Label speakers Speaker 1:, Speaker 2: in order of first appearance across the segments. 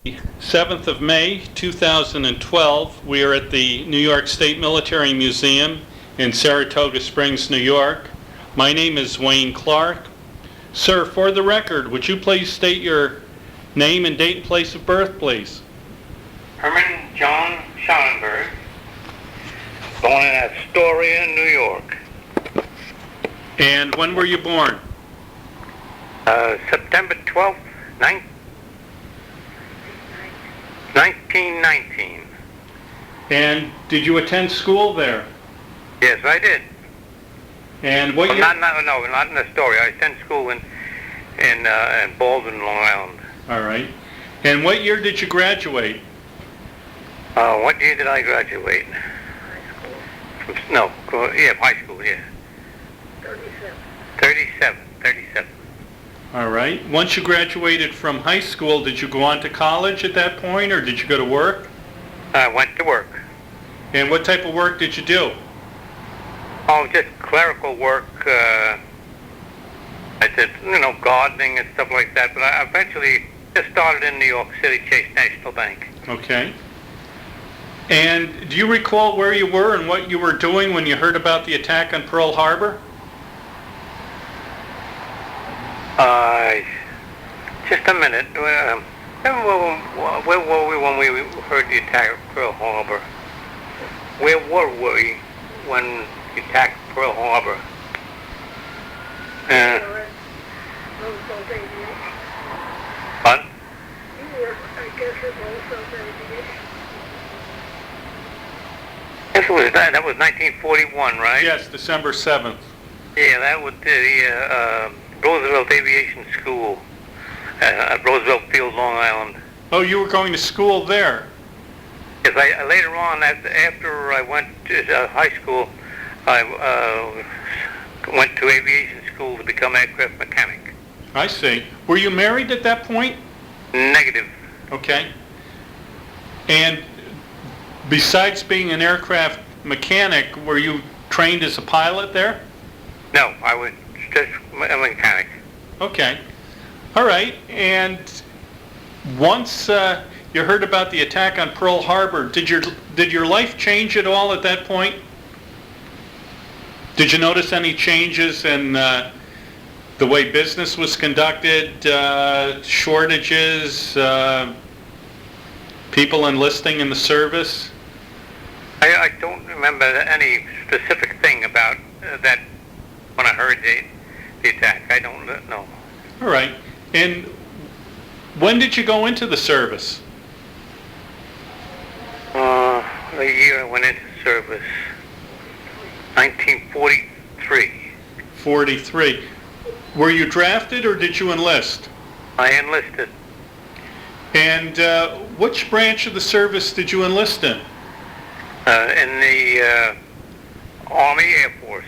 Speaker 1: 7th of May, 2012. We are at the New York State Military Museum in Saratoga Springs, New York. My name is Wayne Clarke. Sir, for the record, would you please state your name and date and place of birth, please?
Speaker 2: Herman John Schonenberg, born in Astoria, New York.
Speaker 1: And when were you born?
Speaker 2: September 12th, 1919.
Speaker 1: And did you attend school there?
Speaker 2: Yes, I did.
Speaker 1: And what
Speaker 2: Well,
Speaker 1: year?
Speaker 2: not in Astoria. I attended school in Baldwin, Long Island.
Speaker 1: All right. And what year did you graduate?
Speaker 2: What year did I graduate? High school, yeah. 37.
Speaker 1: All right. Once you graduated from high school, did you go on to college at that point, or did you go to work?
Speaker 2: I went to work.
Speaker 1: And what type of work did you do?
Speaker 2: Oh, just clerical work. I did, gardening and stuff like that. But I eventually just started in New York City, Chase National Bank.
Speaker 1: Okay. And do you recall where you were and what you were doing when you heard about the attack on Pearl Harbor?
Speaker 2: Just a minute. Where were we when we heard the attack of Pearl Harbor? Where were we when the attack of Pearl Harbor? What?
Speaker 3: You were, I guess, at Roosevelt Aviation.
Speaker 2: That was 1941, right?
Speaker 1: Yes, December 7th.
Speaker 2: Yeah, that was the Roosevelt Aviation School at Roosevelt Field, Long Island.
Speaker 1: Oh, you were going to school there?
Speaker 2: Yes, later on, after I went to high school, I went to aviation school to become aircraft mechanic.
Speaker 1: I see. Were you married at that point?
Speaker 2: Negative.
Speaker 1: Okay. And besides being an aircraft mechanic, were you trained as a pilot there?
Speaker 2: No, I was just a mechanic.
Speaker 1: Okay. All right. And once you heard about the attack on Pearl Harbor, did your life change at all at that point? Did you notice any changes in the way business was conducted, shortages, people enlisting in the service?
Speaker 2: I don't remember any specific thing about that when I heard the attack. I don't know.
Speaker 1: All right. And when did you go into the service?
Speaker 2: The year I went into service, 1943.
Speaker 1: 43. Were you drafted or did you enlist?
Speaker 2: I enlisted.
Speaker 1: And which branch of the service did you enlist in?
Speaker 2: In the Army Air Force.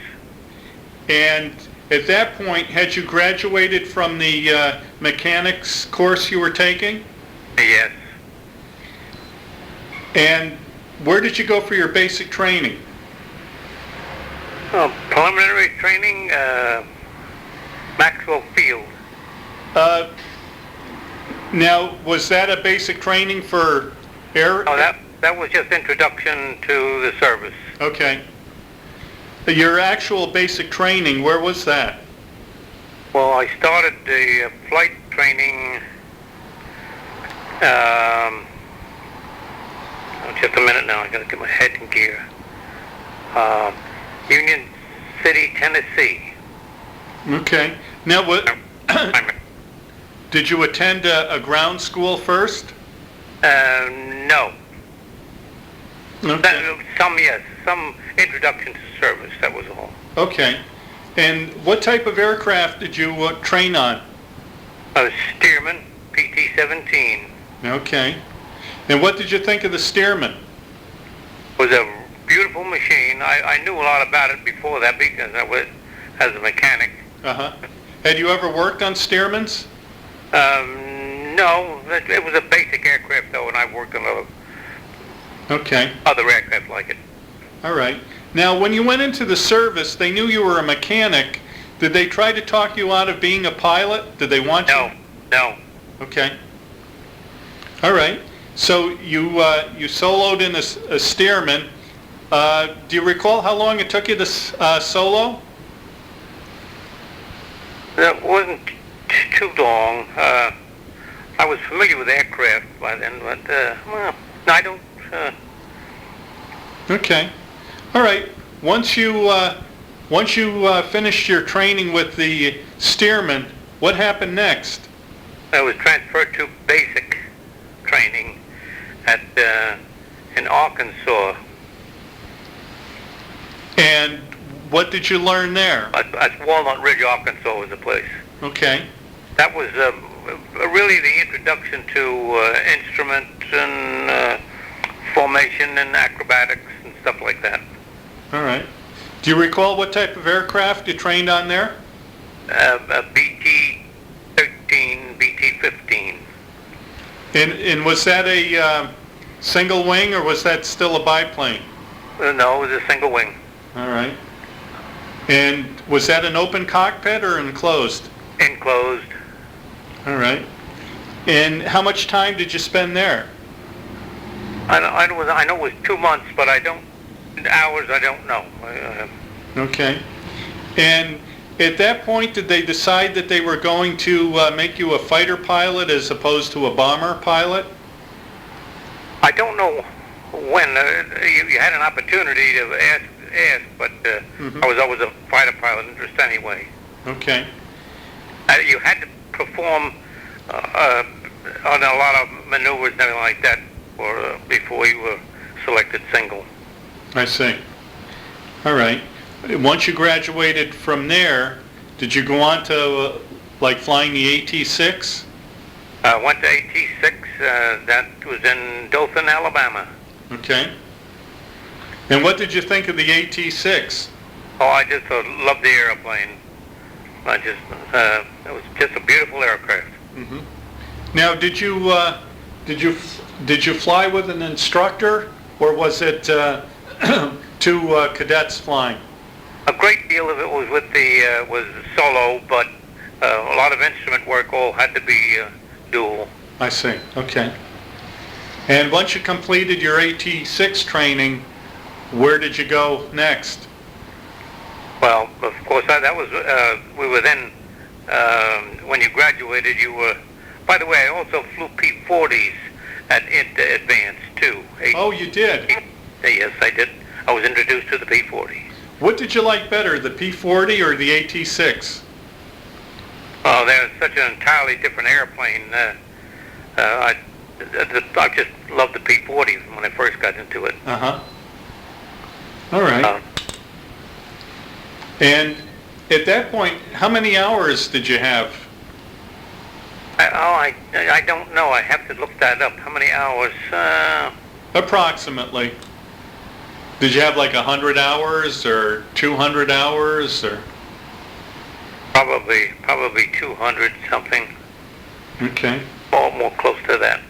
Speaker 1: And at that point, had you graduated from the mechanics course you were taking?
Speaker 2: Yes.
Speaker 1: And where did you go for your basic training?
Speaker 2: Preliminary training, Maxwell Field.
Speaker 1: Now, was that a basic training for air?
Speaker 2: No, that was just introduction to the service.
Speaker 1: Okay. Your actual basic training, where was that?
Speaker 2: Well, I started the flight training, just a minute now, I gotta get my head in gear. Union City, Tennessee.
Speaker 1: Okay. Now, did you attend a ground school first?
Speaker 2: No.
Speaker 1: Okay.
Speaker 2: Some introduction to service, that was all.
Speaker 1: Okay. And what type of aircraft did you train on?
Speaker 2: I was Stearman, PT-17.
Speaker 1: Okay. And what did you think of the Stearman?
Speaker 2: It was a beautiful machine. I knew a lot about it before that because I was as a mechanic.
Speaker 1: Uh-huh. Had you ever worked on Stearmans?
Speaker 2: No, it was a basic aircraft though, and I worked on other aircraft like it.
Speaker 1: All right. Now, when you went into the service, they knew you were a mechanic. Did they try to talk you out of being a pilot? Did they want you?
Speaker 2: No.
Speaker 1: Okay. All right. So you soloed in a Stearman. Do you recall how long it took you to solo?
Speaker 2: That wasn't too long. I was familiar with aircraft by then, but well, no, I don't.
Speaker 1: Okay. All right. Once you finished your training with the Stearman, what happened next?
Speaker 2: I was transferred to basic training at in Arkansas.
Speaker 1: And what did you learn there?
Speaker 2: At Walnut Ridge, Arkansas was the place.
Speaker 1: Okay.
Speaker 2: That was really the introduction to instruments and formation and acrobatics and stuff like that.
Speaker 1: All right. Do you recall what type of aircraft you trained on there?
Speaker 2: A BT-13, BT-15.
Speaker 1: And was that a single wing, or was that still a biplane?
Speaker 2: No, it was a single wing.
Speaker 1: All right. And was that an open cockpit or enclosed?
Speaker 2: Enclosed.
Speaker 1: All right. And how much time did you spend there?
Speaker 2: I know it was 2 months, but hours I don't know.
Speaker 1: Okay. And at that point, did they decide that they were going to make you a fighter pilot as opposed to a bomber pilot?
Speaker 2: I don't know when. You had an opportunity to ask, but I was always a fighter pilot interest anyway.
Speaker 1: Okay.
Speaker 2: You had to perform on a lot of maneuvers and everything like that before you were selected single.
Speaker 1: I see. All right. Once you graduated from there, did you go on to like flying the AT-6?
Speaker 2: I went to AT-6. That was in Dothan, Alabama.
Speaker 1: Okay. And what did you think of the AT-6?
Speaker 2: Oh, I just loved the airplane. It was just a beautiful aircraft.
Speaker 1: Mm-hmm. Now, did you fly with an instructor, or was it two cadets flying?
Speaker 2: A great deal of it was was solo, but a lot of instrument work all had to be dual.
Speaker 1: I see. Okay. And once you completed your AT-6 training, where did you go next?
Speaker 2: Well, of course, that was we were then when you graduated. You were. By the way, I also flew P-40s at advanced too.
Speaker 1: Oh, you did?
Speaker 2: Yes, I did. I was introduced to the P-40.
Speaker 1: What did you like better, the P-40 or the AT-6?
Speaker 2: Oh, they're such an entirely different airplane. I just loved the P-40 when I first got into it.
Speaker 1: Uh-huh. All right. And at that point, how many hours did you have?
Speaker 2: I don't know. I have to look that up. How many hours?
Speaker 1: Approximately. Did you have like 100 hours or 200 hours or?
Speaker 2: Probably 200 something.
Speaker 1: Okay.
Speaker 2: Or more close to that.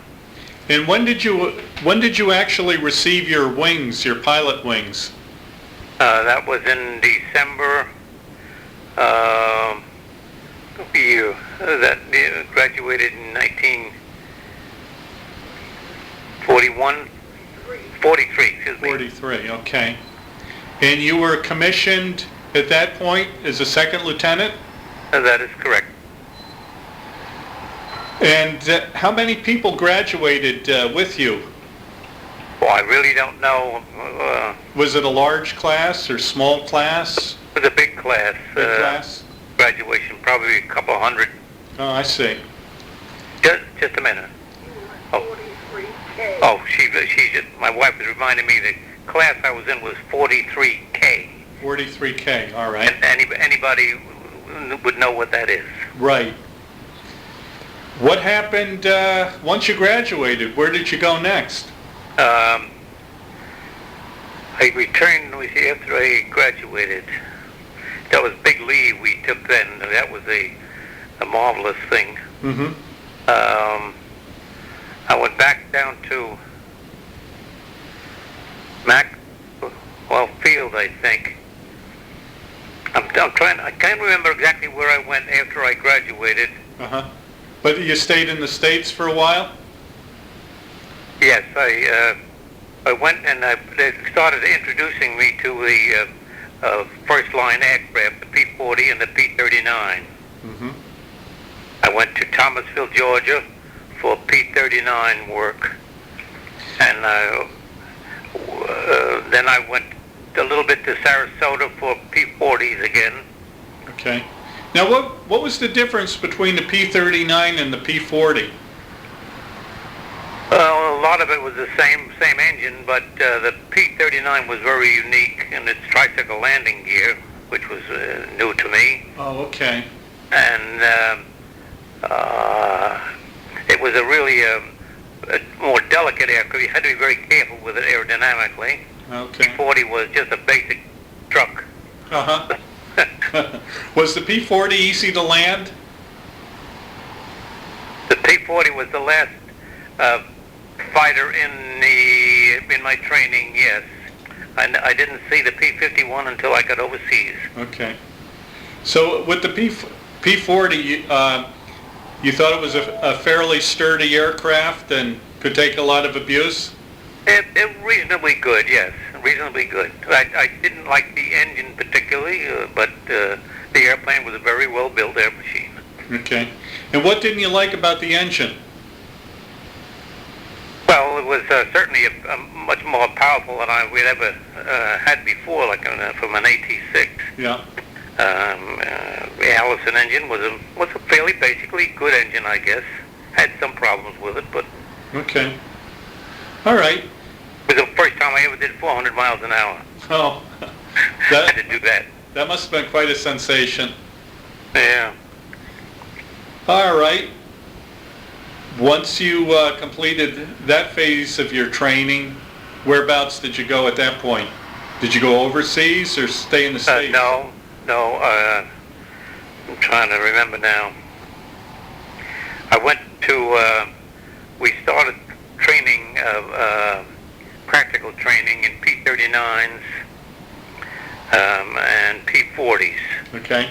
Speaker 1: And when did you actually receive your wings, your pilot wings?
Speaker 2: That was in December. Year that graduated in 1941. 43. Excuse me.
Speaker 1: 43. Okay. And you were commissioned at that point as a second lieutenant?
Speaker 2: That is correct.
Speaker 1: And how many people graduated with you?
Speaker 2: Well, I really don't know.
Speaker 1: Was it a large class or small class?
Speaker 2: It was a big class.
Speaker 1: Big class?
Speaker 2: Graduation, probably a couple hundred.
Speaker 1: Oh, I see.
Speaker 2: Just a minute. Oh,
Speaker 3: 43K.
Speaker 2: oh, my wife was reminding me the class I was in was 43K.
Speaker 1: 43K, all right.
Speaker 2: And anybody would know what that is.
Speaker 1: Right. What happened once you graduated? Where did you go next?
Speaker 2: I returned after I graduated. That was big leave we took then. That was a marvelous thing.
Speaker 1: Mm-hmm.
Speaker 2: I went back down to Field, I think. I can't remember exactly where I went after I graduated.
Speaker 1: Uh-huh. But you stayed in the States for a while?
Speaker 2: Yes, I went and they started introducing me to the first line aircraft, the P-40 and the P-39.
Speaker 1: Mm-hmm.
Speaker 2: I went to Thomasville, Georgia for P-39 work, and then I went a little bit to Saratoga for P-40s again.
Speaker 1: Okay. Now, what was the difference between the P-39 and the P-40?
Speaker 2: Well, a lot of it was the same engine, but the P-39 was very unique in its tricycle landing gear, which was new to me.
Speaker 1: Oh, okay.
Speaker 2: And it was a really a more delicate aircraft. You had to be very careful with it aerodynamically.
Speaker 1: Okay.
Speaker 2: P-40 was just a basic truck.
Speaker 1: Uh-huh. Was the P-40 easy to land?
Speaker 2: The P-40 was the last fighter in my training, yes. I didn't see the P-51 until I got overseas.
Speaker 1: Okay. So with the P-40, you thought it was a fairly sturdy aircraft and could take a lot of abuse?
Speaker 2: It reasonably good, yes, reasonably good. I didn't like the engine particularly, but the airplane was a very well-built air machine.
Speaker 1: Okay. And what didn't you like about the engine?
Speaker 2: Well, it was certainly a much more powerful than we'd ever had before, like from an AT-6.
Speaker 1: Yeah.
Speaker 2: The Allison engine was a fairly basically good engine, I guess. Had some problems with it, but
Speaker 1: Okay. All right.
Speaker 2: it was the first time I ever did 400 miles an hour.
Speaker 1: Oh,
Speaker 2: I had to do that.
Speaker 1: that must have been quite a sensation.
Speaker 2: Yeah.
Speaker 1: All right. Once you completed that phase of your training, whereabouts did you go at that point? Did you go overseas or stay in the States?
Speaker 2: No. I'm trying to remember now. I went to, we started training, practical training in P-39s and P-40s.
Speaker 1: Okay.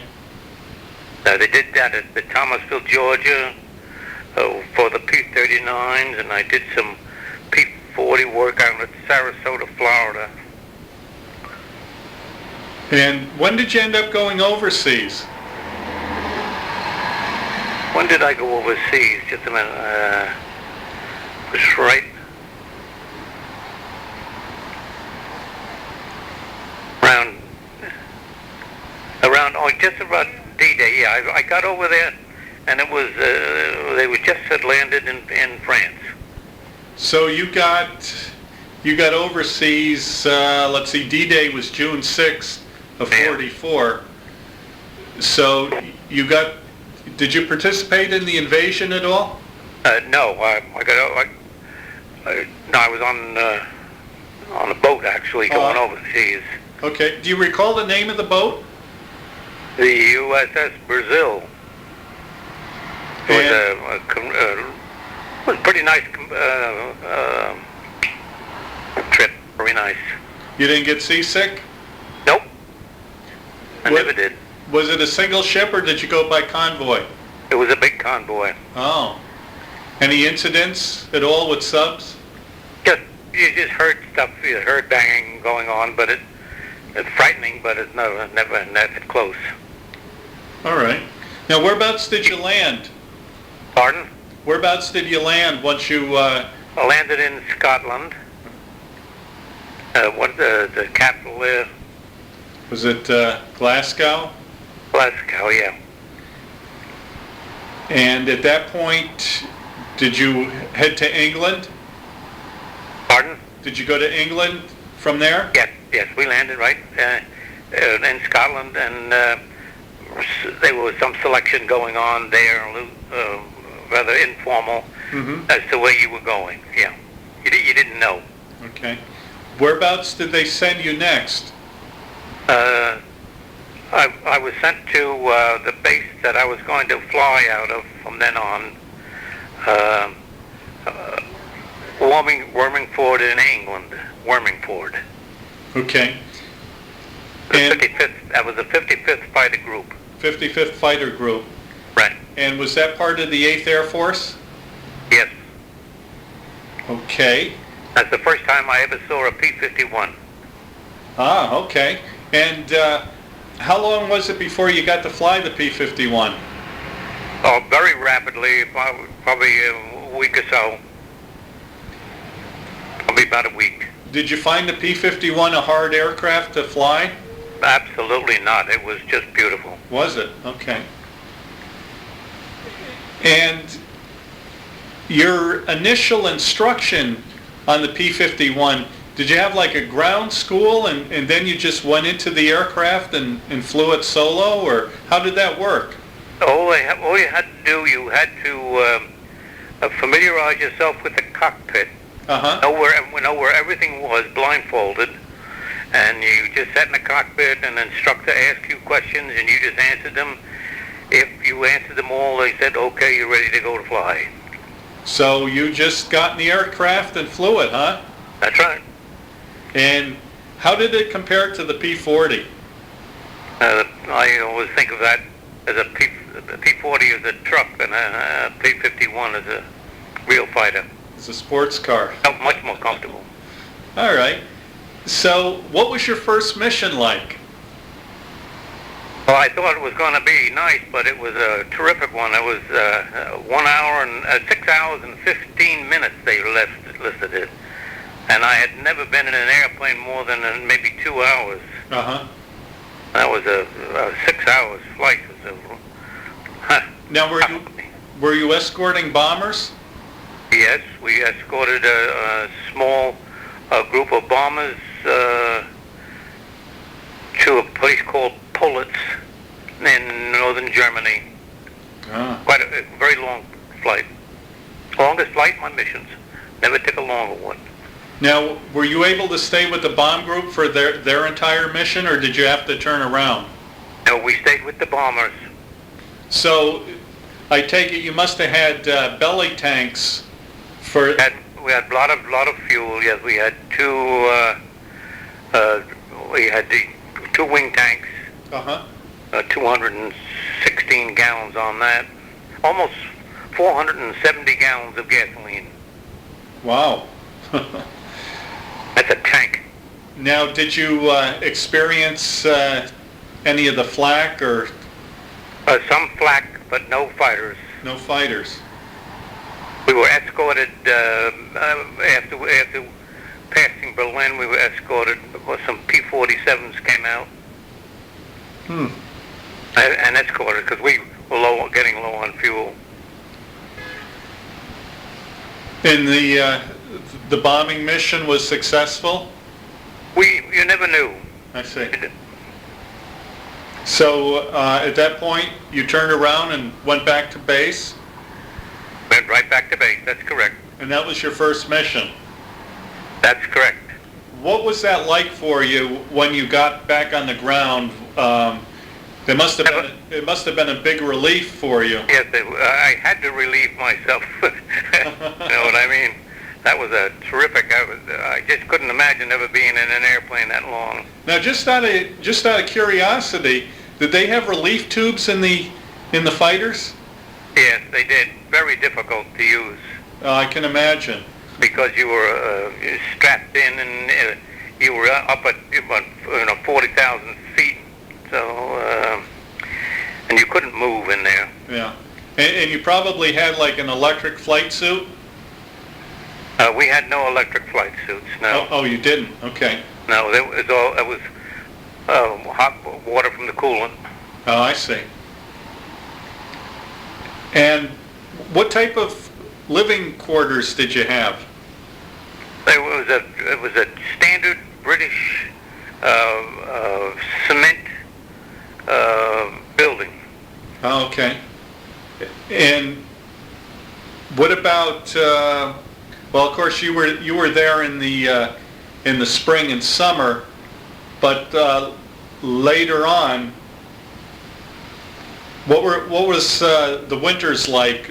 Speaker 2: They did that at the Thomasville, Georgia, for the P-39s, and I did some P-40 work out at Saratoga, Florida.
Speaker 1: And when did you end up going overseas?
Speaker 2: When did I go overseas? Just a minute. It was right around just about D-Day. Yeah, I got over there, and it was they were just had landed in France.
Speaker 1: So you got overseas. Let's see, D-Day was June 6th of '44. So did you participate in the invasion at all?
Speaker 2: No, I was on a boat actually going overseas.
Speaker 1: Okay. Do you recall the name of the boat?
Speaker 2: The USS Brazil. It was a pretty nice trip. Very nice.
Speaker 1: You didn't get seasick?
Speaker 2: Nope. I never did.
Speaker 1: Was it a single ship or did you go by convoy?
Speaker 2: It was a big convoy.
Speaker 1: Oh. Any incidents at all with subs?
Speaker 2: You just heard stuff, you heard banging going on, but it's frightening, but it's never that close.
Speaker 1: All right. Now, whereabouts did you land?
Speaker 2: Pardon?
Speaker 1: Whereabouts did you land once you...
Speaker 2: I landed in Scotland. What the capital there?
Speaker 1: Was it Glasgow?
Speaker 2: Glasgow, yeah.
Speaker 1: And at that point, did you head to England?
Speaker 2: Pardon?
Speaker 1: Did you go to England from there?
Speaker 2: Yes, we landed right in Scotland, and there was some selection going on there, rather informal, as to where you were going. Yeah, you didn't know.
Speaker 1: Okay. Whereabouts did they send you next?
Speaker 2: I was sent to the base that I was going to fly out of from then on, Wormingford in England. Wormingford.
Speaker 1: Okay.
Speaker 2: The 55th. That was the 55th Fighter Group.
Speaker 1: 55th Fighter Group.
Speaker 2: Right.
Speaker 1: And was that part of the 8th Air Force?
Speaker 2: Yes.
Speaker 1: Okay.
Speaker 2: That's the first time I ever saw a P-51.
Speaker 1: Ah, okay. And how long was it before you got to fly the P-51?
Speaker 2: Oh, very rapidly, probably a week or so. Probably about a week.
Speaker 1: Did you find the P-51 a hard aircraft to fly?
Speaker 2: Absolutely not. It was just beautiful.
Speaker 1: Was it? Okay. And your initial instruction on the P-51, did you have like a ground school and then you just went into the aircraft and flew it solo, or how did that work?
Speaker 2: All you had to do, you had to familiarize yourself with the cockpit. Know where everything was, blindfolded, and you just sat in the cockpit and the instructor asked you questions and you just answered them. If you answered them all, they said, okay, you're ready to go to fly.
Speaker 1: So you just got in the aircraft and flew it, huh?
Speaker 2: That's right.
Speaker 1: And how did it compare to the P-40?
Speaker 2: I always think of that as a P-40 as a truck and a P-51 as a real fighter.
Speaker 1: It's a sports car.
Speaker 2: Felt much more comfortable.
Speaker 1: All right. So what was your first mission like?
Speaker 2: Well, I thought it was going to be nice, but it was a terrific one. It was 1 hour and 6 hours and 15 minutes they listed it. And I had never been in an airplane more than maybe 2 hours.
Speaker 1: Uh-huh.
Speaker 2: That was a 6 hours flight.
Speaker 1: Now, were you escorting bombers?
Speaker 2: Yes, we escorted a small group of bombers to a place called Politz in northern Germany.
Speaker 1: Ah.
Speaker 2: Quite a very long flight. Longest flight in my missions. Never took a longer one.
Speaker 1: Now, were you able to stay with the bomb group for their entire mission, or did you have to turn around?
Speaker 2: No, we stayed with the bombers.
Speaker 1: So, I take it you must have had belly tanks for...
Speaker 2: We had a lot of fuel. Yes, we had the two wing tanks.
Speaker 1: Uh-huh.
Speaker 2: 216 gallons on that. Almost 470 gallons of gasoline.
Speaker 1: Wow.
Speaker 2: That's a tank.
Speaker 1: Now, did you experience any of the flak or...
Speaker 2: Some flak, but no fighters.
Speaker 1: No fighters?
Speaker 2: We were escorted after passing Berlin. We were escorted because some P-47s came out. And escorted because we were getting low on fuel.
Speaker 1: And the bombing mission was successful?
Speaker 2: You never knew.
Speaker 1: I see. So at that point, you turned around and went back to base?
Speaker 2: Went right back to base. That's correct.
Speaker 1: And that was your first mission?
Speaker 2: That's correct.
Speaker 1: What was that like for you when you got back on the ground? It must have been a big relief for you.
Speaker 2: Yes, I had to relieve myself. You know what I mean? That was a terrific. I just couldn't imagine ever being in an airplane that long.
Speaker 1: Now, just out of curiosity, did they have relief tubes in the fighters?
Speaker 2: Yes, they did. Very difficult to use.
Speaker 1: I can imagine.
Speaker 2: Because you were strapped in and you were up at 40,000 feet. So, and you couldn't move in there.
Speaker 1: Yeah. And you probably had like an electric flight suit?
Speaker 2: We had no electric flight suits, no.
Speaker 1: Oh, you didn't? Okay.
Speaker 2: No, it was hot water from the coolant.
Speaker 1: Oh, I see. And what type of living quarters did you have?
Speaker 2: It was a standard British cement building.
Speaker 1: Oh, okay. And what about? Well, of course, you were there in the spring and summer, but later on, what was the winters like?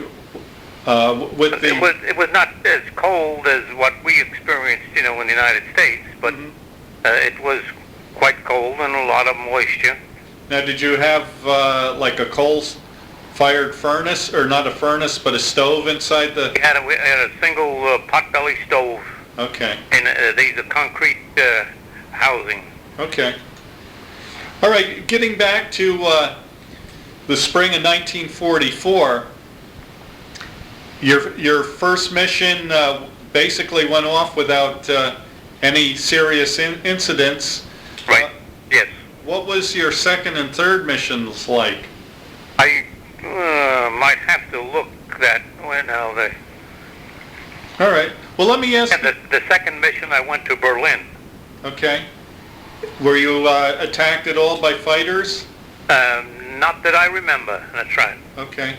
Speaker 1: With the...
Speaker 2: It was not as cold as what we experienced, in the United States, but it was quite cold and a lot of moisture.
Speaker 1: Now, did you have like a coal-fired fired furnace, or not a furnace, but a stove inside the...
Speaker 2: We had a single potbelly stove.
Speaker 1: Okay.
Speaker 2: And these are concrete housing.
Speaker 1: Okay. All right, getting back to the spring of 1944, your first mission basically went off without any serious incidents.
Speaker 2: Right, yes.
Speaker 1: What was your second and third missions like?
Speaker 2: I might have to look that when now the...
Speaker 1: All right. Well, let me ask...
Speaker 2: And the second mission I went to Berlin.
Speaker 1: Okay. Were you attacked at all by fighters?
Speaker 2: Not that I remember. That's right.
Speaker 1: Okay.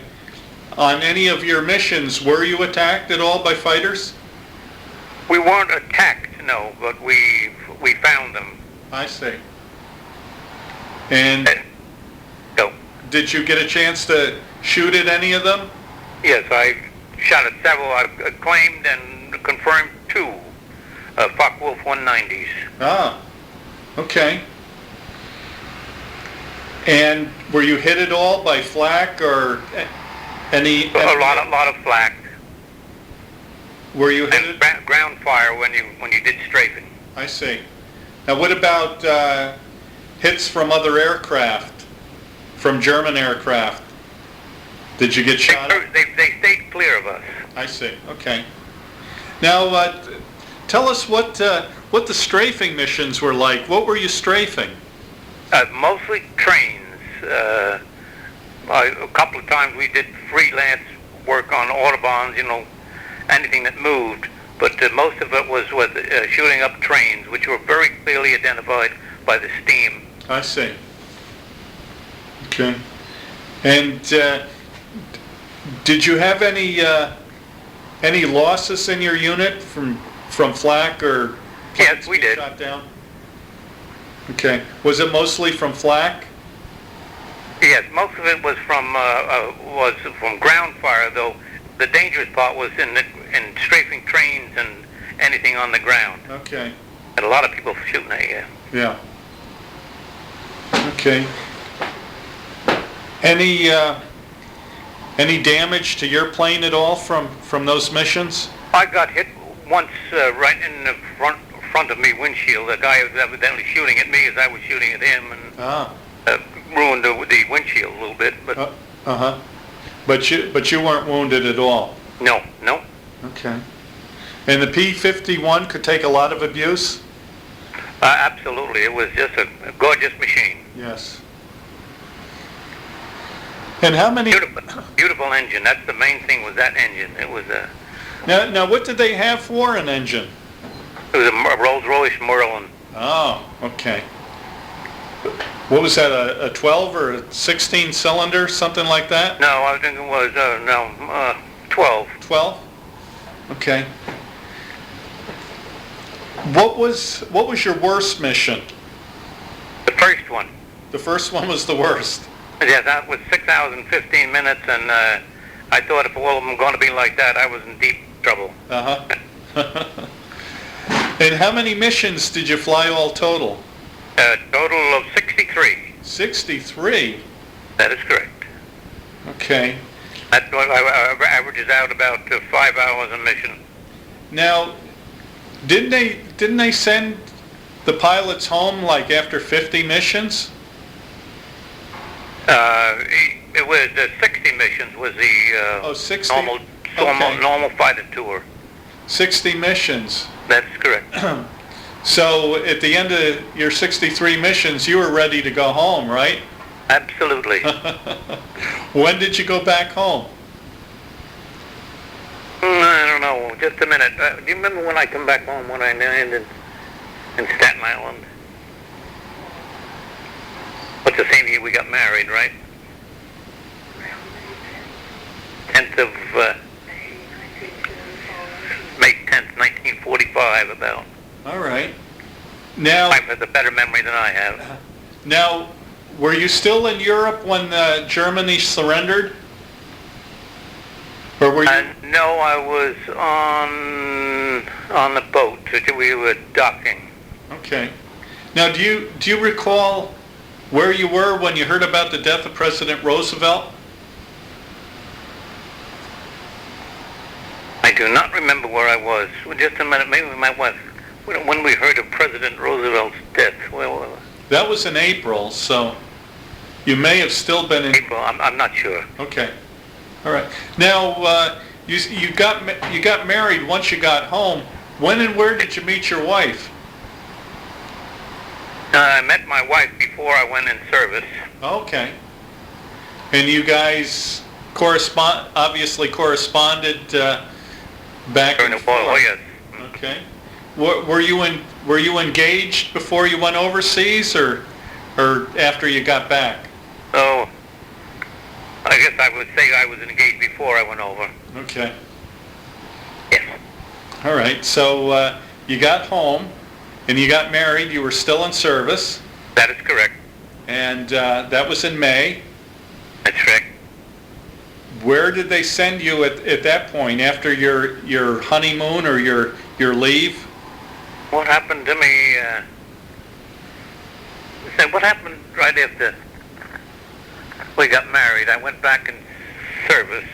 Speaker 1: On any of your missions, were you attacked at all by fighters?
Speaker 2: We weren't attacked, no, but we found them.
Speaker 1: I see. And
Speaker 2: So,
Speaker 1: did you get a chance to shoot at any of them?
Speaker 2: yes, I shot at several. I claimed and confirmed 2 Focke-Wulf 190s.
Speaker 1: Ah, okay. And were you hit at all by flak or any...
Speaker 2: A lot of flak.
Speaker 1: Were you hit?
Speaker 2: And ground fire when you did strafing.
Speaker 1: I see. Now what about hits from other aircraft, from German aircraft? Did you get shot at?
Speaker 2: They stayed clear of us.
Speaker 1: I see. Okay. Now, tell us what the strafing missions were like. What were you strafing?
Speaker 2: Mostly trains. A couple of times we did freelance work on Autobahns, anything that moved. But most of it was with shooting up trains, which were very clearly identified by the steam.
Speaker 1: I see. Okay. And did you have any losses in your unit from flak or
Speaker 2: Yes, we did.
Speaker 1: shot down? Okay. Was it mostly from flak?
Speaker 2: Yes, most of it was from ground fire, though the dangerous part was in strafing trains and anything on the ground.
Speaker 1: Okay.
Speaker 2: And a lot of people shooting at you.
Speaker 1: Yeah. Okay. Any damage to your plane at all from those missions?
Speaker 2: I got hit once right in the front of me windshield. The guy was evidently shooting at me as I was shooting at him, and ruined the windshield a little bit. But
Speaker 1: uh-huh. But you weren't wounded at all?
Speaker 2: No.
Speaker 1: Okay. And the P-51 could take a lot of abuse?
Speaker 2: Absolutely. It was just a gorgeous machine.
Speaker 1: Yes. And how many...
Speaker 2: Beautiful engine. That's the main thing was that engine. It was a...
Speaker 1: Now what did they have for an engine?
Speaker 2: It was a Rolls-Royce Merlin.
Speaker 1: Oh, okay. What was that, a 12 or a 16 cylinder, something like that?
Speaker 2: No, I think it was, 12.
Speaker 1: 12? Okay. What was your worst mission?
Speaker 2: The first one.
Speaker 1: The first one was the worst.
Speaker 2: Yeah, that was 6 hours and 15 minutes, and I thought if all of them were going to be like that, I was in deep trouble.
Speaker 1: Uh-huh. And how many missions did you fly all total?
Speaker 2: A total of 63.
Speaker 1: 63?
Speaker 2: That is correct.
Speaker 1: Okay.
Speaker 2: That averages out about 5 hours a mission.
Speaker 1: Now, didn't they send the pilots home like after 50 missions?
Speaker 2: It was 60 missions was the
Speaker 1: 60?
Speaker 2: normal fighter tour.
Speaker 1: 60 missions.
Speaker 2: That's correct.
Speaker 1: So at the end of your 63 missions, you were ready to go home, right?
Speaker 2: Absolutely.
Speaker 1: When did you go back home?
Speaker 2: I don't know. Just a minute. Do you remember when I come back home when I landed in Staten Island? What's the same year we got married, right? 10th of May 10th, 1945, about.
Speaker 1: All right. Now,
Speaker 2: I have a better memory than I have.
Speaker 1: Now, were you still in Europe when Germany surrendered? Or were you?
Speaker 2: No, I was on the boat. We were docking.
Speaker 1: Okay. Now, do you recall where you were when you heard about the death of President Roosevelt?
Speaker 2: do not remember where I was. Well, just a minute, maybe my wife. When we heard of President Roosevelt's death. Well,
Speaker 1: That was in April, so you may have still been in...
Speaker 2: April. I'm not sure.
Speaker 1: Okay. All right. Now, you got married once you got home. When and where did you meet your wife?
Speaker 2: I met my wife before I went in service.
Speaker 1: Okay. And you guys obviously corresponded back
Speaker 2: During
Speaker 1: and
Speaker 2: the war.
Speaker 1: forth.
Speaker 2: Oh yes.
Speaker 1: Okay. Were you engaged before you went overseas, or after you got back?
Speaker 2: Oh, I guess I would say I was engaged before I went over.
Speaker 1: Okay.
Speaker 2: Yes.
Speaker 1: All right. So you got home, and you got married. You were still in service,
Speaker 2: That is correct.
Speaker 1: and that was in May.
Speaker 2: That's correct.
Speaker 1: Where did they send you at that point, after your honeymoon or your leave?
Speaker 2: What happened to me? What happened right after we got married? I went back in service.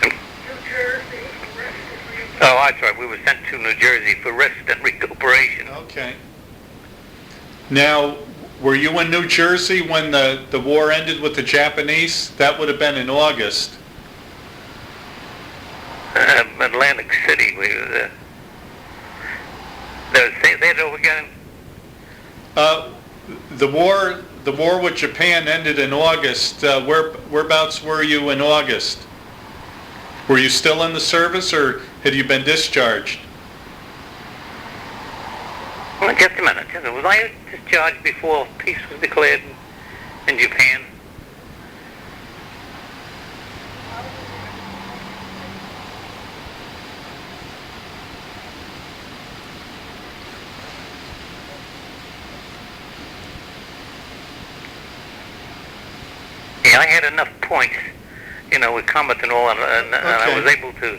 Speaker 3: New Jersey, arrested.
Speaker 2: Oh, that's right. We were sent to New Jersey for rest and recuperation.
Speaker 1: Okay. Now, were you in New Jersey when the war ended with the Japanese? That would have been in August.
Speaker 2: Atlantic City. We were say that over again.
Speaker 1: The war with Japan ended in August. Whereabouts were you in August? Were you still in the service, or had you been discharged?
Speaker 2: Well, just a minute. Was I discharged before peace was declared in Japan? Yeah, I had enough points, with combat and all, and I was able to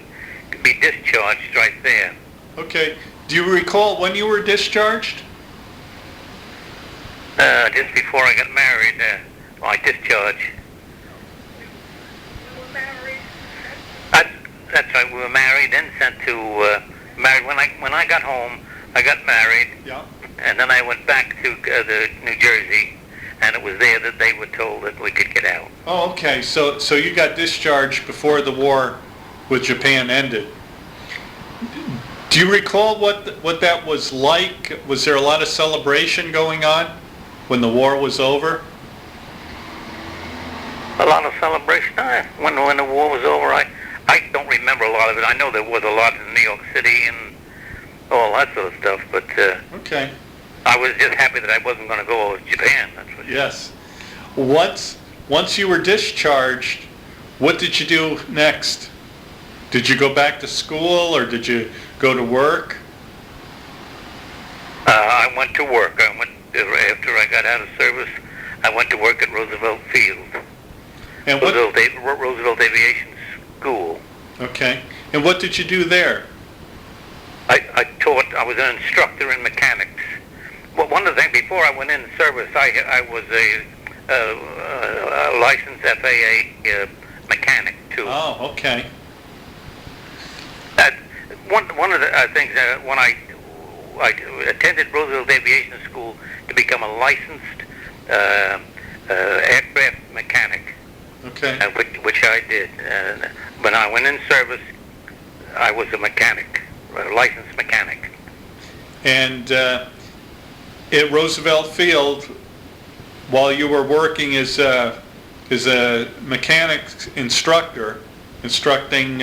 Speaker 2: be discharged right there.
Speaker 1: Okay. Do you recall when you were discharged?
Speaker 2: Just before I got married, I discharged.
Speaker 3: We were married.
Speaker 2: That's right. We were married, then sent to married. When I got home, I got married,
Speaker 1: Yeah.
Speaker 2: and then I went back to the New Jersey, and it was there that they were told that we could get out.
Speaker 1: Oh, okay. So you got discharged before the war with Japan ended. Do you recall what that was like? Was there a lot of celebration going on when the war was over?
Speaker 2: A lot of celebration. When the war was over, I don't remember a lot of it. I know there was a lot in New York City and all that sort of stuff, but
Speaker 1: Okay.
Speaker 2: I was just happy that I wasn't going to go over to Japan. That's for sure.
Speaker 1: Yes. Once you were discharged, what did you do next? Did you go back to school, or did you go to work?
Speaker 2: I went to work. After I got out of service, I went to work at Roosevelt Field,
Speaker 1: And
Speaker 2: Roosevelt Aviation School.
Speaker 1: Okay. And what did you do there?
Speaker 2: I taught. I was an instructor in mechanics. Well, one of the things before I went in service, I was a licensed FAA mechanic too.
Speaker 1: Oh, okay.
Speaker 2: One of the things when I attended Roosevelt Aviation School to become a licensed aircraft mechanic,
Speaker 1: Okay.
Speaker 2: which I did. When I went in service, I was a mechanic, a licensed mechanic.
Speaker 1: And at Roosevelt Field, while you were working as a mechanics instructor, instructing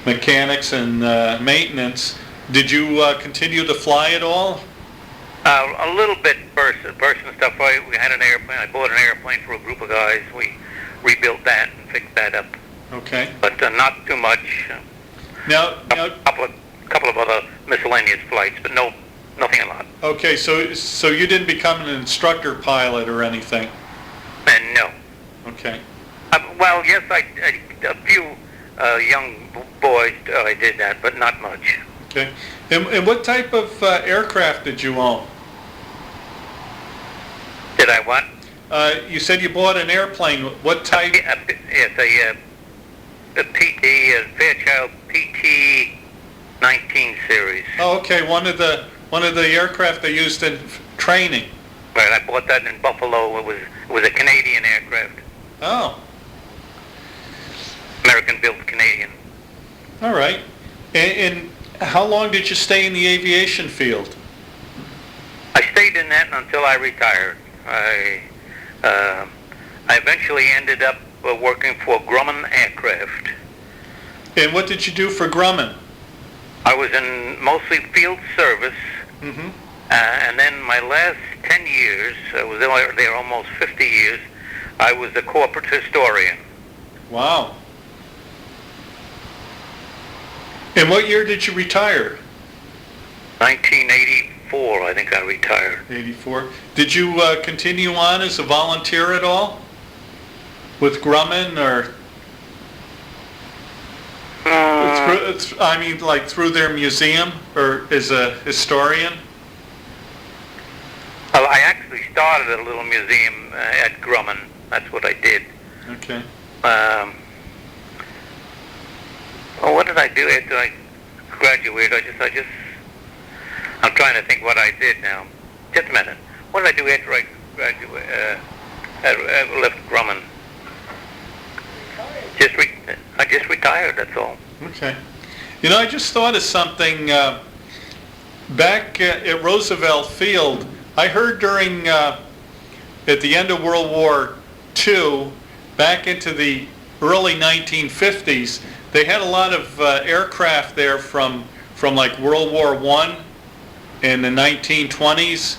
Speaker 1: mechanics and maintenance, did you continue to fly at all?
Speaker 2: A little bit person stuff. We had an airplane. I bought an airplane for a group of guys. We rebuilt that and fixed that up,
Speaker 1: Okay.
Speaker 2: but not too much.
Speaker 1: Now,
Speaker 2: Couple of other miscellaneous flights, but nothing a lot.
Speaker 1: okay. So you didn't become an instructor pilot or anything?
Speaker 2: And no.
Speaker 1: Okay.
Speaker 2: Well, yes, a few young boys I did that, but not much.
Speaker 1: Okay. And what type of aircraft did you own?
Speaker 2: Did I what?
Speaker 1: You said you bought an airplane. What type?
Speaker 2: Yes, the Fairchild PT-19 series.
Speaker 1: Oh, okay. One of the aircraft they used in training.
Speaker 2: Right, I bought that in Buffalo. It was a Canadian aircraft,
Speaker 1: Oh,
Speaker 2: American-built Canadian.
Speaker 1: all right. And how long did you stay in the aviation field?
Speaker 2: I stayed in that until I retired. I eventually ended up working for Grumman Aircraft.
Speaker 1: And what did you do for Grumman?
Speaker 2: I was in mostly field service,
Speaker 1: Mm-hmm.
Speaker 2: and then my last 10 years, I was there almost 50 years, I was a corporate historian.
Speaker 1: Wow. And what year did you retire?
Speaker 2: 1984, I think I retired.
Speaker 1: 84. Did you continue on as a volunteer at all? With Grumman or, like through their museum or as a historian?
Speaker 2: Well, I actually started a little museum at Grumman. That's what I did.
Speaker 1: Okay.
Speaker 2: Well, what did I do after I graduated? I'm trying to think what I did now. Just a minute. What did I do after I graduated? I left Grumman. I just retired. That's all.
Speaker 1: Okay. You know, I just thought of something. Back at Roosevelt Field, I heard during, at the end of World War II, back into the early 1950s, they had a lot of aircraft there from like World War I in the 1920s.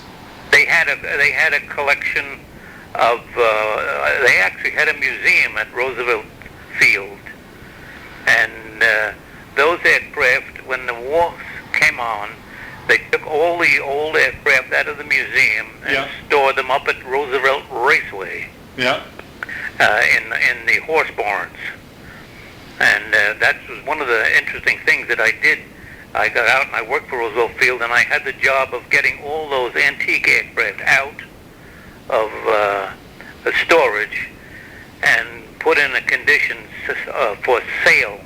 Speaker 2: They had a collection of. They actually had a museum at Roosevelt Field, and those aircraft, when the war came on, they took all the old aircraft out of the museum and stored them up at Roosevelt Raceway.
Speaker 1: Yeah.
Speaker 2: In the horse barns, and that was one of the interesting things that I did. I got out and I worked for Roosevelt Field, and I had the job of getting all those antique aircraft out of the storage and put in a condition for sale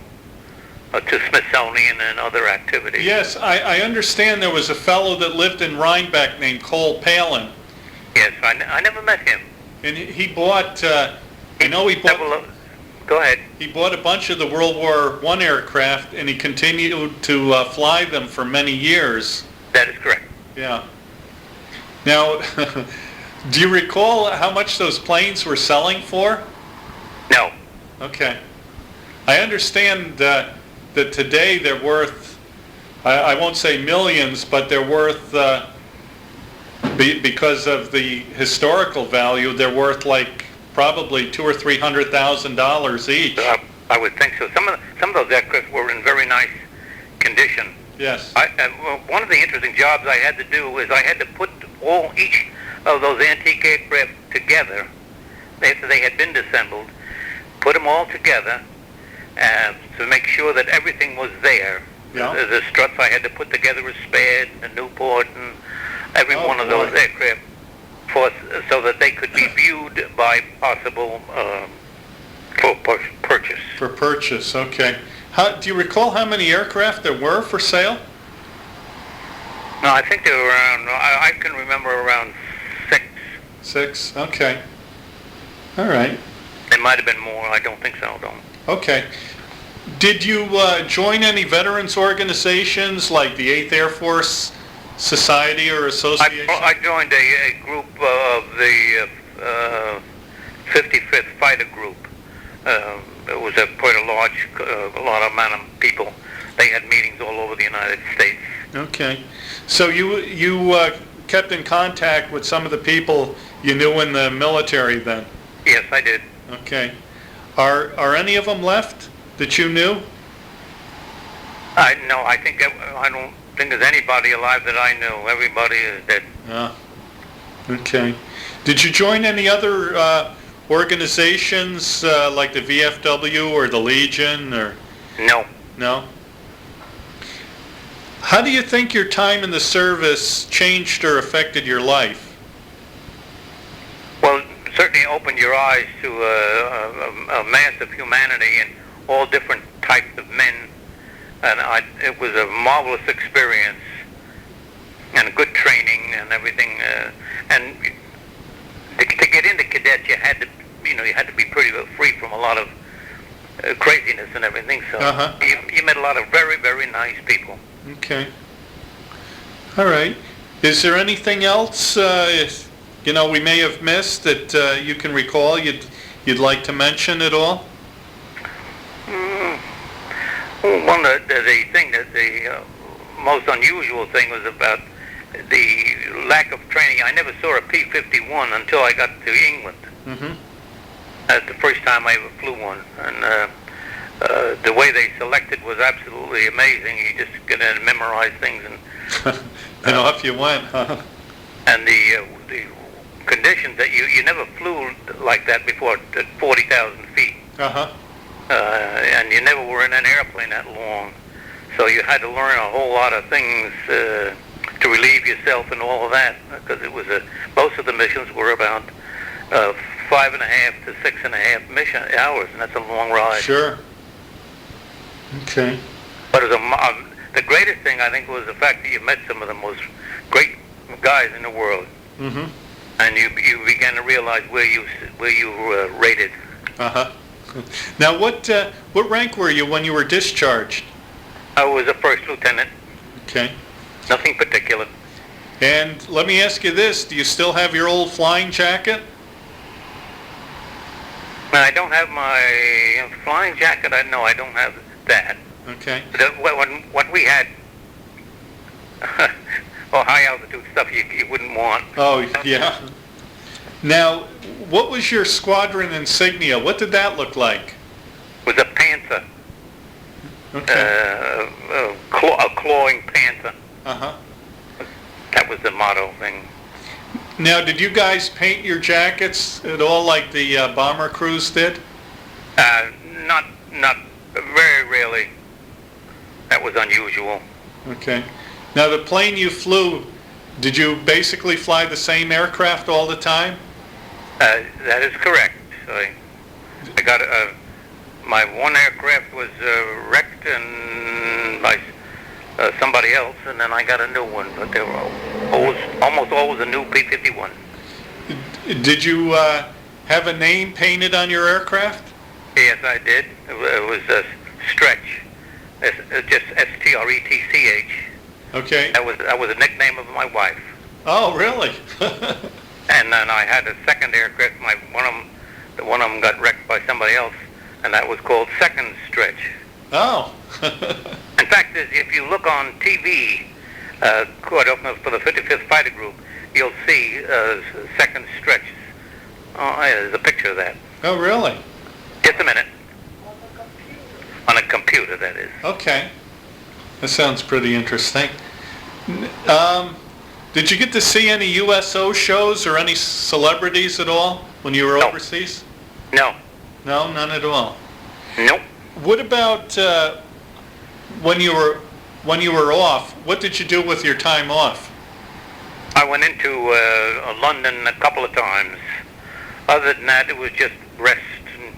Speaker 2: to Smithsonian and other activities.
Speaker 1: Yes, I understand there was a fellow that lived in Rhinebeck named Cole Palin.
Speaker 2: Yes, I never met him.
Speaker 1: And he bought, I know he bought...
Speaker 2: Go ahead.
Speaker 1: He bought a bunch of the World War I aircraft, and he continued to fly them for many years.
Speaker 2: That is correct.
Speaker 1: Yeah. Now, do you recall how much those planes were selling for?
Speaker 2: No.
Speaker 1: Okay. I understand that today they're worth, I won't say millions, but they're worth, because of the historical value, they're worth like probably $200,000 or $300,000 each.
Speaker 2: I would think so. Some of those aircraft were in very nice condition.
Speaker 1: Yes.
Speaker 2: One of the interesting jobs I had to do is I had to put each of those antique aircraft together after they had been disassembled, put them all together to make sure that everything was there.
Speaker 1: Yeah.
Speaker 2: The struts I had to put together with Spad and Newport and every one of those aircraft so that they could be viewed by possible for purchase.
Speaker 1: For purchase, okay. Do you recall how many aircraft there were for sale?
Speaker 2: No, I think they were around, I can remember around 6.
Speaker 1: 6, okay. All right.
Speaker 2: There might have been more, I don't think so, though.
Speaker 1: Okay. Did you join any veterans organizations like the 8th Air Force Society or Association?
Speaker 2: I joined a group of the 55th Fighter Group. It was quite a lot amount of people. They had meetings all over the United States.
Speaker 1: Okay. So you kept in contact with some of the people you knew in the military then?
Speaker 2: Yes, I did.
Speaker 1: Okay. Are any of them left that you knew?
Speaker 2: No, I don't think there's anybody alive that I knew. Everybody is dead.
Speaker 1: Okay. Did you join any other organizations like the VFW or the Legion or?
Speaker 2: No.
Speaker 1: No? How do you think your time in the service changed or affected your life?
Speaker 2: Well, certainly opened your eyes to a mass of humanity and all different types of men, and it was a marvelous experience and good training and everything. And to get into cadets, you had to be pretty free from a lot of craziness and everything. So you met a lot of very, very nice people.
Speaker 1: Okay. All right. Is there anything else we may have missed that you can recall you'd like to mention at all?
Speaker 2: One of the thing that the most unusual thing was about the lack of training. I never saw a P-51 until I got to England.
Speaker 1: Mm-hmm.
Speaker 2: That's the first time I ever flew one, and the way they selected was absolutely amazing. You just get to memorize things,
Speaker 1: and off you went, huh?
Speaker 2: And the conditions that you never flew like that before at 40,000 feet. And you never were in an airplane that long, so you had to learn a whole lot of things to relieve yourself and all of that, because it was most of the missions were about 5.5 to 6.5 mission hours, and that's a long ride.
Speaker 1: Sure. Okay.
Speaker 2: But it was the greatest thing, I think, was the fact that you met some of the most great guys in the world.
Speaker 1: Mm-hmm.
Speaker 2: And you began to realize where you were rated.
Speaker 1: Now, what rank were you when you were discharged?
Speaker 2: I was a first lieutenant.
Speaker 1: Okay.
Speaker 2: Nothing particular.
Speaker 1: And let me ask you this: do you still have your old flying jacket?
Speaker 2: I don't have my flying jacket. No, I don't have that.
Speaker 1: Okay.
Speaker 2: What we had, high altitude stuff you wouldn't want.
Speaker 1: Oh, yeah. Now, what was your squadron insignia? What did that look like?
Speaker 2: It was a panther.
Speaker 1: Okay.
Speaker 2: A clawing panther. That was the motto thing.
Speaker 1: Now, did you guys paint your jackets at all like the bomber crews did?
Speaker 2: Not very rarely. That was unusual.
Speaker 1: Okay. Now, the plane you flew, did you basically fly the same aircraft all the time?
Speaker 2: That is correct. I got my one aircraft was wrecked and by somebody else, and then I got a new one. But they were almost always a new P-51.
Speaker 1: Did you have a name painted on your aircraft?
Speaker 2: Yes, I did. It was Stretch. Just S-T-R-E-T-C-H.
Speaker 1: Okay.
Speaker 2: That was a nickname of my wife.
Speaker 1: Oh, really?
Speaker 2: And then I had a second aircraft. One of them got wrecked by somebody else, and that was called Second Stretch.
Speaker 1: Oh.
Speaker 2: In fact, if you look on TV, quite often for the 55th Fighter Group, you'll see Second Stretch. There's a picture of that.
Speaker 1: Oh, really?
Speaker 2: Just a minute. On a computer, that is.
Speaker 1: Okay. That sounds pretty interesting. Did you get to see any USO shows or any celebrities at all when you were overseas?
Speaker 2: No.
Speaker 1: No, none at all.
Speaker 2: Nope.
Speaker 1: What about when you were off? What did you do with your time off?
Speaker 2: I went into London a couple of times. Other than that, it was just rest and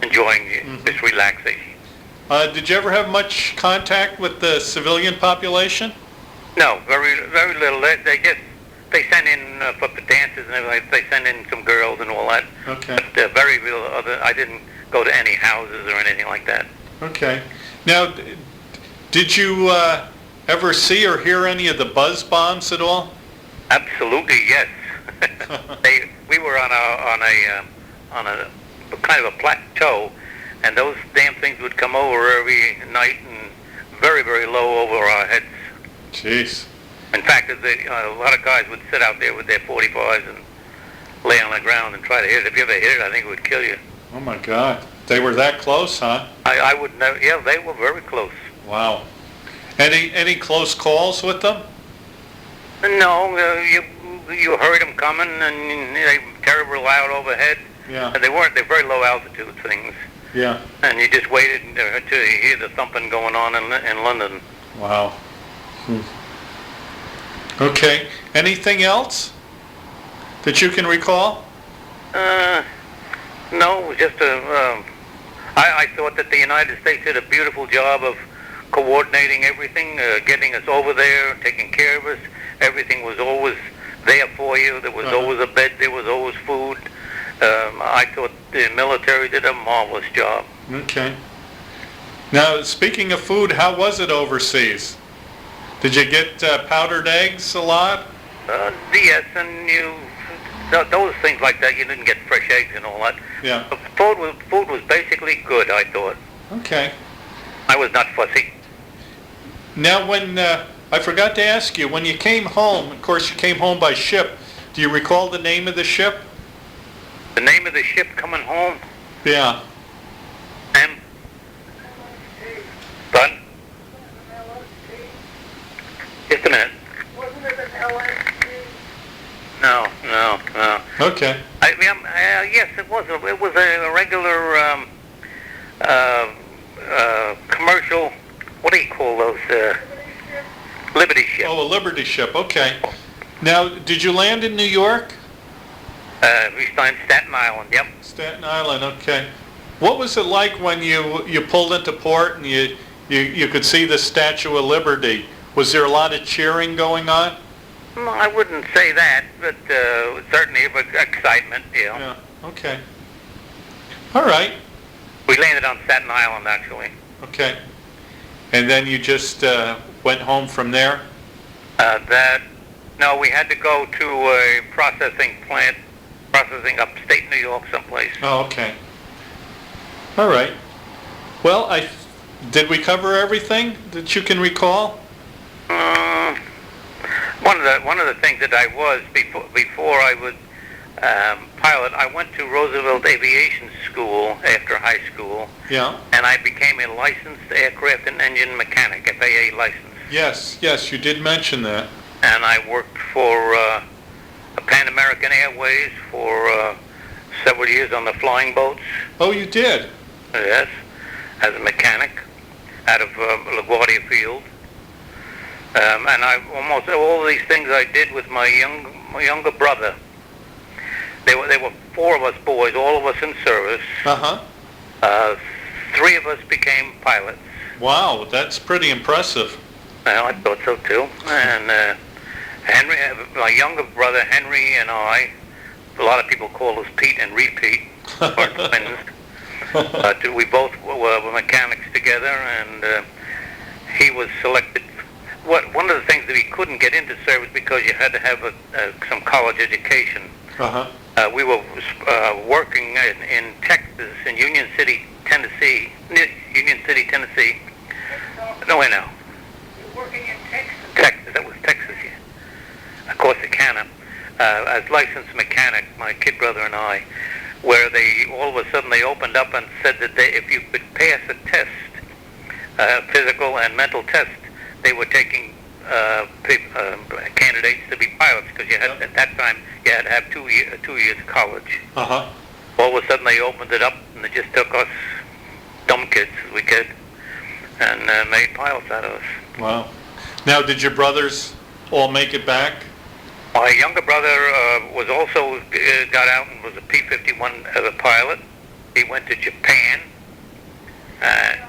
Speaker 2: enjoying this relaxation.
Speaker 1: Did you ever have much contact with the civilian population?
Speaker 2: No, very very little. They send in for the dances and everything. They send in some girls and all that.
Speaker 1: Okay.
Speaker 2: But very little other. I didn't go to any houses or anything like that.
Speaker 1: Okay. Now, did you ever see or hear any of the buzz bombs at all?
Speaker 2: Absolutely, yes. We were on a kind of a plateau, and those damn things would come over every night and very, very low over our heads.
Speaker 1: Jeez.
Speaker 2: In fact, a lot of guys would sit out there with their 45s and lay on the ground and try to hit it. If you ever hit it, I think it would kill you.
Speaker 1: Oh my God. They were that close, huh?
Speaker 2: I would never. Yeah, they were very close.
Speaker 1: Wow. Any close calls with them?
Speaker 2: No, you heard them coming, and they were terribly loud overhead.
Speaker 1: Yeah.
Speaker 2: And they're very low altitude things.
Speaker 1: Yeah.
Speaker 2: And you just waited until you hear the thumping going on in London.
Speaker 1: Wow. Okay. Anything else that you can recall?
Speaker 2: No, just I thought that the United States did a beautiful job of coordinating everything, getting us over there, taking care of us. Everything was always there for you. There was always a bed. There was always food. I thought the military did a marvelous job.
Speaker 1: Okay. Now, speaking of food, how was it overseas? Did you get powdered eggs a lot?
Speaker 2: Yes, and those things like that. You didn't get fresh eggs and all that.
Speaker 1: Yeah.
Speaker 2: The food was basically good, I thought.
Speaker 1: Okay.
Speaker 2: I was not fussy.
Speaker 1: Now, when I forgot to ask you, when you came home, of course you came home by ship. Do you recall the name of the ship?
Speaker 2: The name of the ship coming home?
Speaker 1: Yeah.
Speaker 2: Pardon? Just a minute.
Speaker 3: Wasn't it an LSD?
Speaker 2: No.
Speaker 1: Okay.
Speaker 2: Yes, it was. It was a regular commercial. What do you call those? Liberty ship.
Speaker 1: Oh, a Liberty ship. Okay. Now, did you land in New York?
Speaker 2: We started in Staten Island. Yep.
Speaker 1: Staten Island. Okay. What was it like when you pulled into port and you could see the Statue of Liberty? Was there a lot of cheering going on?
Speaker 2: No, I wouldn't say that, but certainly excitement.
Speaker 1: Yeah. Okay. All right.
Speaker 2: We landed on Staten Island, actually.
Speaker 1: Okay. And then you just went home from there?
Speaker 2: No, we had to go to a processing plant, processing upstate New York someplace.
Speaker 1: Oh, okay. All right. Well, did we cover everything that you can recall?
Speaker 2: One of the things that I was before I would pilot, I went to Roosevelt Aviation School after high school.
Speaker 1: Yeah.
Speaker 2: And I became a licensed aircraft and engine mechanic, FAA license.
Speaker 1: Yes, you did mention that.
Speaker 2: And I worked for Pan American Airways for several years on the flying boats.
Speaker 1: Oh, you did?
Speaker 2: Yes, as a mechanic out of LaGuardia Field. And almost all these things I did with my younger brother. There were four of us boys, all of us in service.
Speaker 1: Uh-huh.
Speaker 2: Three of us became pilots.
Speaker 1: Wow, that's pretty impressive.
Speaker 2: Well, I thought so too. And Henry, my younger brother Henry, and I, a lot of people call us Pete and Repeat, we're twins. We both were mechanics together, and he was selected. One of the things that he couldn't get into service because you had to have some college education.
Speaker 1: Uh-huh.
Speaker 2: We were working in Texas, in Union City, Tennessee. No, wait now.
Speaker 3: You're working in Texas?
Speaker 2: Texas, that was Texas, yeah. Of course, Corsicana. As licensed mechanic, my kid brother and I, where they all of a sudden they opened up and said that if you could pass a test, physical and mental test, they were taking candidates to be pilots because you had at that time you had to have 2 years of college.
Speaker 1: Uh-huh.
Speaker 2: All of a sudden they opened it up and they just took us dumb kids as we could and made pilots out of us.
Speaker 1: Wow. Now, did your brothers all make it back?
Speaker 2: My younger brother was also got out and was a P-51 as a pilot. He went to Japan and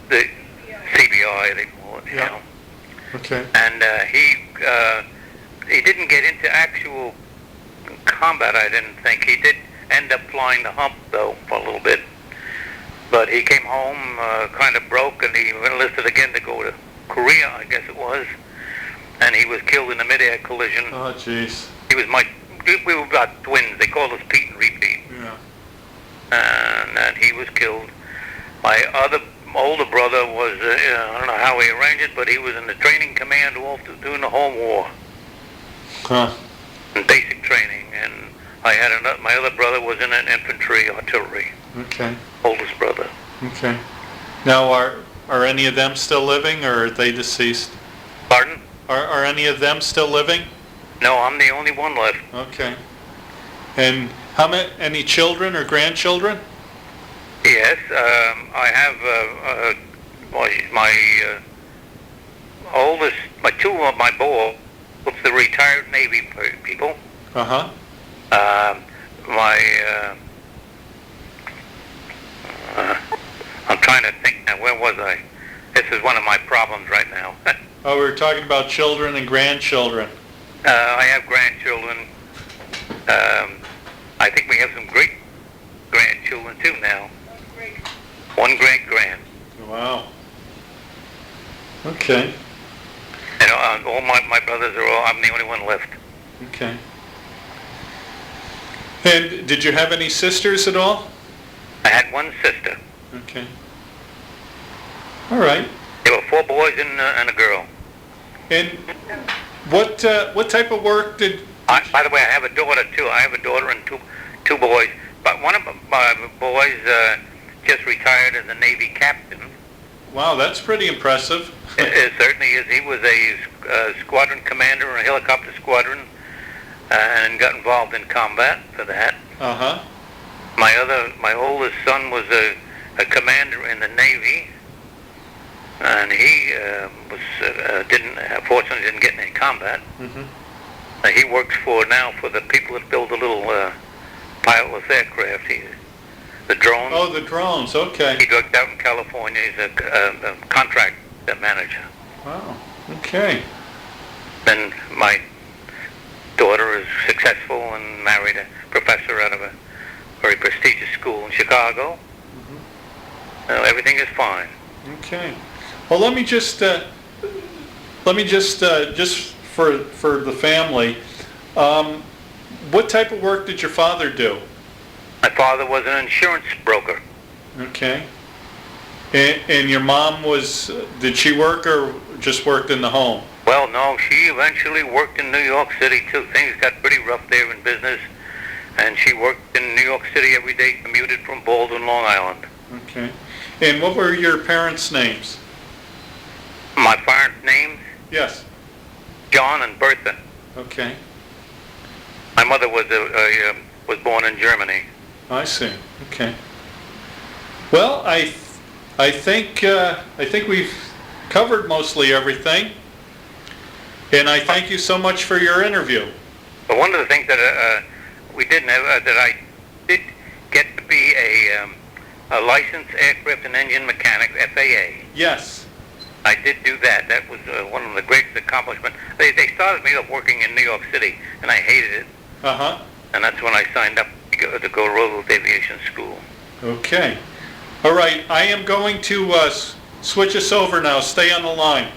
Speaker 2: the CBI they call it, you know.
Speaker 1: Okay.
Speaker 2: And he didn't get into actual combat, I didn't think. He did end up flying the hump, though, for a little bit. But he came home kind of broke, and he enlisted again to go to Korea, I guess it was. And he was killed in a mid-air collision.
Speaker 1: Oh, jeez.
Speaker 2: We were about twins. They called us Pete and Repeat.
Speaker 1: Yeah.
Speaker 2: And he was killed. My other older brother was, I don't know how he arranged it, but he was in the training command all during the whole war.
Speaker 1: Huh.
Speaker 2: In basic training. And I had my other brother was in an infantry artillery.
Speaker 1: Okay.
Speaker 2: Oldest brother.
Speaker 1: Okay. Now, are any of them still living, or are they deceased?
Speaker 2: Pardon?
Speaker 1: Are any of them still living?
Speaker 2: No, I'm the only one left.
Speaker 1: Okay. And any children or grandchildren?
Speaker 2: Yes, I have my oldest, two of my boys, the retired Navy people.
Speaker 1: Uh-huh.
Speaker 2: My trying to think now, where was I? This is one of my problems right now.
Speaker 1: Oh, we were talking about children and grandchildren.
Speaker 2: I have grandchildren. I think we have some great grandchildren too now. One great grand.
Speaker 1: Wow. Okay.
Speaker 2: And all my brothers are all, I'm the only one left.
Speaker 1: Okay. And did you have any sisters at all?
Speaker 2: I had one sister.
Speaker 1: Okay. All right.
Speaker 2: There were 4 boys and a girl.
Speaker 1: And what type of work did?
Speaker 2: By the way, I have a daughter too. I have a daughter and two boys. But one of my boys just retired as a Navy captain.
Speaker 1: Wow, that's pretty impressive.
Speaker 2: It certainly is. He was a squadron commander in a helicopter squadron and got involved in combat for that.
Speaker 1: Uh-huh.
Speaker 2: My oldest son was a commander in the Navy, and he fortunately didn't get in any combat.
Speaker 1: Mm-hmm.
Speaker 2: He works for the people that build the little pilotless aircraft. The drones.
Speaker 1: Oh, the drones. Okay.
Speaker 2: He worked out in California. He's a contract manager.
Speaker 1: Wow. Okay.
Speaker 2: Then my daughter is successful and married a professor out of a very prestigious school in Chicago.
Speaker 1: Mm-hmm.
Speaker 2: Everything is fine.
Speaker 1: Okay. Well, let me just for the family, what type of work did your father do?
Speaker 2: My father was an insurance broker.
Speaker 1: Okay. And your mom did she work or just worked in the home?
Speaker 2: Well, no, she eventually worked in New York City too. Things got pretty rough there in business, and she worked in New York City every day, commuted from Baldwin, Long Island.
Speaker 1: Okay. And what were your parents' names?
Speaker 2: My parents' names?
Speaker 1: Yes.
Speaker 2: John and Bertha.
Speaker 1: Okay.
Speaker 2: My mother was born in Germany.
Speaker 1: I see. Okay. Well, I think we've covered mostly everything, and I thank you so much for your interview.
Speaker 2: But one of the things that we didn't have, that I did get to be a licensed aircraft and engine mechanic, FAA.
Speaker 1: Yes.
Speaker 2: I did do that. That was one of the greatest accomplishments. They started me up working in New York City, and I hated it.
Speaker 1: Uh-huh.
Speaker 2: And that's when I signed up to go to Roosevelt Aviation School.
Speaker 1: Okay. All right. I am going to switch us over now. Stay on the line.